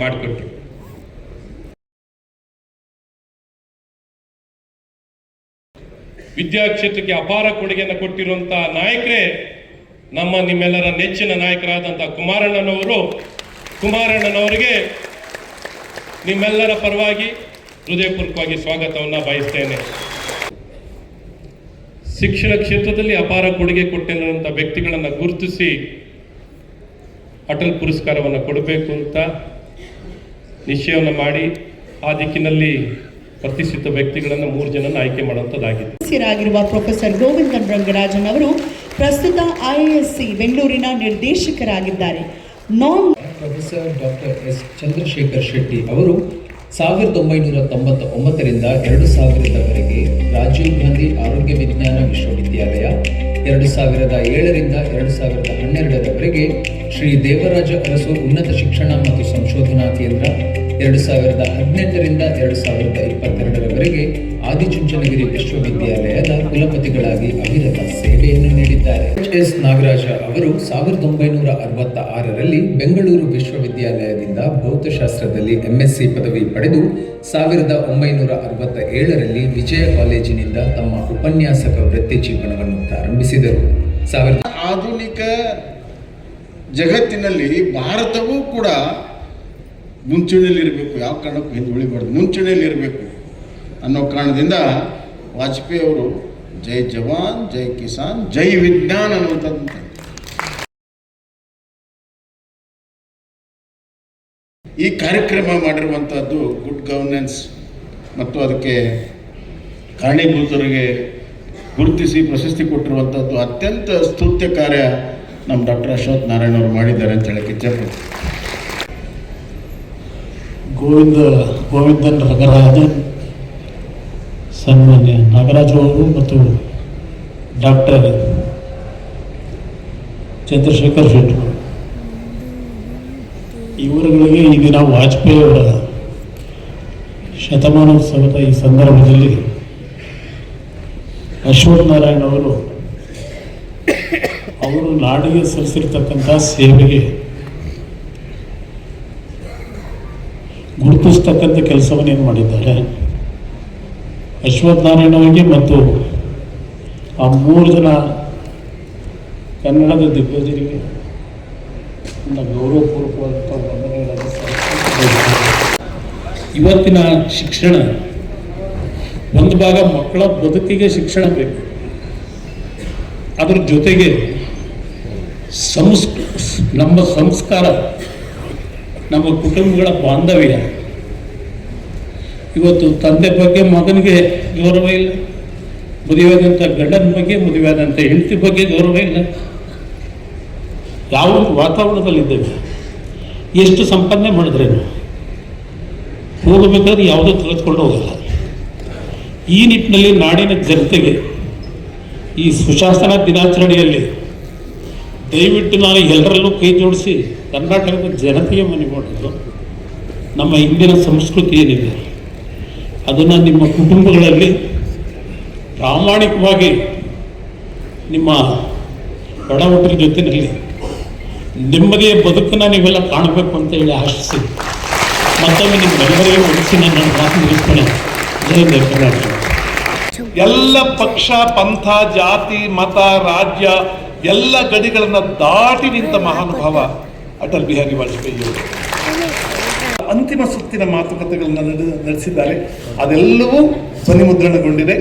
ಮಾಡಿಕೊಟ್ರು. ವಿದ್ಯಾ ಕ್ಷೇತ್ರಕ್ಕೆ ಅಪಾರ ಕೊಡುಗೆಯನ್ನು ಕೊಟ್ಟಿರುವಂತಹ ನಾಯಕರೇ ನಿಮ್ಮೆಲ್ಲರ ನೆಚ್ಚಿನ ನಾಯಕರಾದಂತಹ ಕುಮಾರಣ್ಣನವರಿಗೆ ನಿಮ್ಮೆಲ್ಲರ ಪರವಾಗಿ ಹೃದಯಪೂರ್ವಕವಾಗಿ ಸ್ವಾಗತವನ್ನು ಬಯಸ್ತೇನೆ. ಶಿಕ್ಷಣ ಕ್ಷೇತ್ರದಲ್ಲಿ ಅಪಾರ ಕೊಡುಗೆ ಕೊಟ್ಟಿರುವಂಥ ವ್ಯಕ್ತಿಗಳನ್ನು ಗುರುತಿಸಿ ಅಟಲ್ ಪುರಸ್ಕಾರವನ್ನು ಕೊಡಬೇಕು ಅಂತ ನಿಶ್ಚಯವನ್ನು ಮಾಡಿ ಆ ದಿಕ್ಕಿನಲ್ಲಿ ಪ್ರತಿಷ್ಠಿತ ವ್ಯಕ್ತಿಗಳನ್ನು 3 ಜನನ ಆಯ್ಕೆ ಮಾಡುವಂಥದ್ದಾಗಿದೆ. ಸದಸ್ಯರಾಗಿರುವ ಪ್ರೊಫೆಸರ್ ಗೋವಿಂದನ್ ರಂಗರಾಜನ್ ಅವರು ಪ್ರಸ್ತುತ IISc ಬೆಂಗಳೂರಿನ ನಿರ್ದೇಶಕರಾಗಿದ್ದಾರೆ. Professor doctor S Chandrashekar Shetty ಅವರು 1999ರಿಂದ 2000ರವರೆಗೆ ರಾಜೀವ್ ಗಾಂಧಿ ಆರೋಗ್ಯ ವಿಜ್ಞಾನ ವಿಶ್ವವಿದ್ಯಾಲಯ, 2007ರಿಂದ 2012ರವರೆಗೆ ಶ್ರೀ ದೇವರಾಜ ಅರಸು ಉನ್ನತ ಶಿಕ್ಷಣ ಮತ್ತು ಸಂಶೋಧನಾ ಕೇಂದ್ರ, 2018ರಿಂದ 2022ರವರೆಗೆ ಆದಿಚುಂಚನಗಿರಿ ವಿಶ್ವವಿದ್ಯಾಲಯದ ಕುಲಪತಿಗಳಾಗಿ ಅವಿರತ ಸೇವೆಯನ್ನು ನೀಡಿದ್ದಾರೆ. ಎಸ್ ನಾಗರಾಜ ಅವರು 1966ರಲ್ಲಿ ಬೆಂಗಳೂರು ವಿಶ್ವವಿದ್ಯಾಲಯದಿಂದ ಭೌತಶಾಸ್ತ್ರದಲ್ಲಿ MSc ಪದವಿ ಪಡೆದು 1967ರಲ್ಲಿ ವಿಜಯ ಕಾಲೇಜಿನಿಂದ ತಮ್ಮ ಉಪನ್ಯಾಸಕ ವೃತ್ತಿ ಜೀವನವನ್ನು ಪ್ರಾರಂಭಿಸಿದರು. ಆಧುನಿಕ ಜಗತ್ತಿನಲ್ಲಿ ಭಾರತವೂ ಕೂಡ ಮುಂಚೂಣಿಯಲ್ಲಿರಬೇಕು, ಯಾವ ಕಾರಣಕ್ಕೂ ಹಿಂದೆ ಉಳಿಬಾರ್ದು, ಮುಂಚೂಣಿಯಲ್ಲಿರಬೇಕು ಅನ್ನೋ ಕಾರಣದಿಂದ ವಾಜಪೇಯಿ ಅವರು ಜೈ ಜವಾನ್ ಜೈ ಕಿಸಾನ್ ಜೈ ವಿಜ್ಞಾನ್ ಅನ್ನುವಂಥದ್ದು ಈ ಕಾರ್ಯಕ್ರಮ ಮಾಡಿರುವಂಥದ್ದು ಗುಡ್ ಗವರ್ನೆನ್ಸ್ ಮತ್ತು ಅದಕ್ಕೆ ಕಾರಣೀಭೂತರಿಗೆ ಗುರುತಿಸಿ ಪ್ರಶಸ್ತಿ ಕೊಟ್ಟಿರುವಂಥದ್ದು ಅತ್ಯಂತ ಸ್ತುತ್ಯ ಕಾರ್ಯ ನಮ್ಮ ಡಾಕ್ಟರ್ ಅಶ್ವಥ್ ನಾರಾಯಣ ಅವರು ಮಾಡಿದ್ದಾರೆ ಅಂತ ಹೇಳಕ್ಕೆ ಇಚ್ಛೆಪಡ್ತೀನಿ. ಗೋವಿಂದನ್ ರಂಗರಾಜನ್, ಸನ್ಮಾನ್ಯ ನಾಗರಾಜ್ ಅವರು ಮತ್ತು ಡಾಕ್ಟರ್ ಚಂದ್ರಶೇಖರ್ ಶೆಟ್ಟಿ ಇವರುಗಳಿಗೆ ಈ ದಿನ ವಾಜಪೇಯಿ ಅವರ ಶತಮಾನೋತ್ಸವದ ಈ ಸಂದರ್ಭದಲ್ಲಿ ಅಶ್ವಥ್ ನಾರಾಯಣ ಅವರು ನಾಡಿಗೆ ಸಲ್ಲಿಸಿರ್ತಕ್ಕಂಥ ಸೇವೆಗೆ ಗುರುತಿಸ್ತಕ್ಕಂಥ ಕೆಲಸವನ್ನೇನು ಮಾಡಿದ್ದಾರೆ. ಅಶ್ವಥ್ ನಾರಾಯಣ ಅವರಿಗೆ ಮತ್ತು ಆ 3 ಜನ ಕನ್ನಡದ ದಿಗ್ಗಜರಿಗೆ ಗೌರವಪೂರ್ವಕವಾದಂಥ ವಂದನೆಗಳನ್ನು ಇವತ್ತಿನ ಶಿಕ್ಷಣ ಒಂದು ಭಾಗ ಮಕ್ಕಳ ಬದುಕಿಗೆ ಶಿಕ್ಷಣ ಬೇಕು, ಅದರ ಜೊತೆಗೆ ನಮ್ಮ ಸಂಸ್ಕಾರ, ನಮ್ಮ ಕುಟುಂಬಗಳ ಬಾಂಧವ್ಯ. ಇವತ್ತು ತಂದೆ ಬಗ್ಗೆ ಮಗನಿಗೆ ಗೌರವ ಇಲ್ಲ, ಮದುವೆಯಾದಂಥ ಗಂಡನ ಬಗ್ಗೆ, ಮದುವೆಯಾದಂಥ ಹೆಂಡತಿ ಬಗ್ಗೆ ಗೌರವ ಇಲ್ಲ. ಯಾವ ವಾತಾವರಣದಲ್ಲಿದ್ದೇವೆ, ಎಷ್ಟು ಸಂಪಾದನೆ ಮಾಡಿದ್ರೇನು ಹೋಗಬೇಕಾದ್ರೆ ಯಾವುದೂ ತೆಗೆದುಕೊಂಡು ಹೋಗಲ್ಲ. ಈ ನಿಟ್ಟಿನಲ್ಲಿ ನಾಡಿನ ಜನತೆಗೆ ಈ ಸುಶಾಸನ ದಿನಾಚರಣೆಯಲ್ಲಿ ದಯವಿಟ್ಟು ನಾನು ಎಲ್ಲರಲ್ಲೂ ಕೈ ಜೋಡಿಸಿ ಕರ್ನಾಟಕದ ಜನತೆಗೆ ಮನವಿ ಮಾಡೋದು, ನಮ್ಮ ಇಂದಿನ ಸಂಸ್ಕೃತಿ ಏನಿದೆ ಅದನ್ನು ನಿಮ್ಮ ಕುಟುಂಬಗಳಲ್ಲಿ ಪ್ರಾಮಾಣಿಕವಾಗಿ ನಿಮ್ಮ ಬಡವಟರ ಜೊತೆಯಲ್ಲಿ ನೆಮ್ಮದಿಯ ಬದುಕನ್ನು ನೀವೆಲ್ಲ ಕಾಣಬೇಕು ಅಂತ ಹೇಳಿ ಆಶಿಸಿ ಮತ್ತೊಮ್ಮೆ ನಿಮ್ಮೆಲ್ಲರಿಗೂ ಒಲಿಸಿ ನನ್ನ ಮಾತು ಮುಗಿಸ್ತಾನೆ. ಜೈ ಕರ್ನಾಟಕ. ಎಲ್ಲ ಪಕ್ಷ, ಪಂಥ, ಜಾತಿ, ಮತ, ರಾಜ್ಯ ಎಲ್ಲ ಗಡಿಗಳನ್ನು ದಾಟಿ ನಿಂತ ಮಹಾನುಭಾವ ಅಟಲ್ ಬಿಹಾರಿ ವಾಜಪೇಯಿ ಅವರು. ಅಂತಿಮ ಸುತ್ತಿನ ಮಾತುಕತೆಗಳನ್ನು ನಡೆಸಿದ್ದಾರೆ. ಅದೆಲ್ಲವೂ ಧ್ವನಿಮುದ್ರಣಗೊಂಡಿದೆ.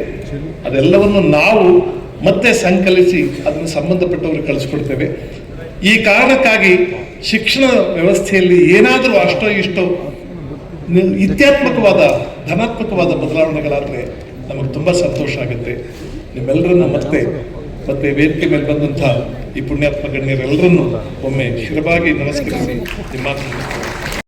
ಅದೆಲ್ಲವನ್ನು ನಾವು ಮತ್ತೆ ಸಂಕಲಿಸಿ ಅದನ್ನು ಸಂಬಂಧಪಟ್ಟವರು ಕಳಿಸ್ಕೊಡ್ತೇವೆ. ಈ ಕಾರಣಕ್ಕಾಗಿ ಶಿಕ್ಷಣ ವ್ಯವಸ್ಥೆಯಲ್ಲಿ ಏನಾದರೂ ಅಷ್ಟೋ ಇಷ್ಟೋ ಇತ್ಯಾತ್ಮಕವಾದ ಧನಾತ್ಮಕವಾದ ಬದಲಾವಣೆಗಳಾದರೆ ನಮಗೆ ತುಂಬ ಸಂತೋಷ ಆಗುತ್ತೆ. ನಿಮ್ಮೆಲ್ಲರನ್ನು ಮತ್ತೆ ವೇದಿಕೆ ಮೇಲೆ ಬಂದಂಥ ಈ ಪುಣ್ಯಾತ್ಮ ಗಣ್ಯರೆಲ್ಲರನ್ನು ಒಮ್ಮೆ ಶಿರವಾಗಿ ನಮಸ್ಕರಿಸಿ ನಿಮ್ಮ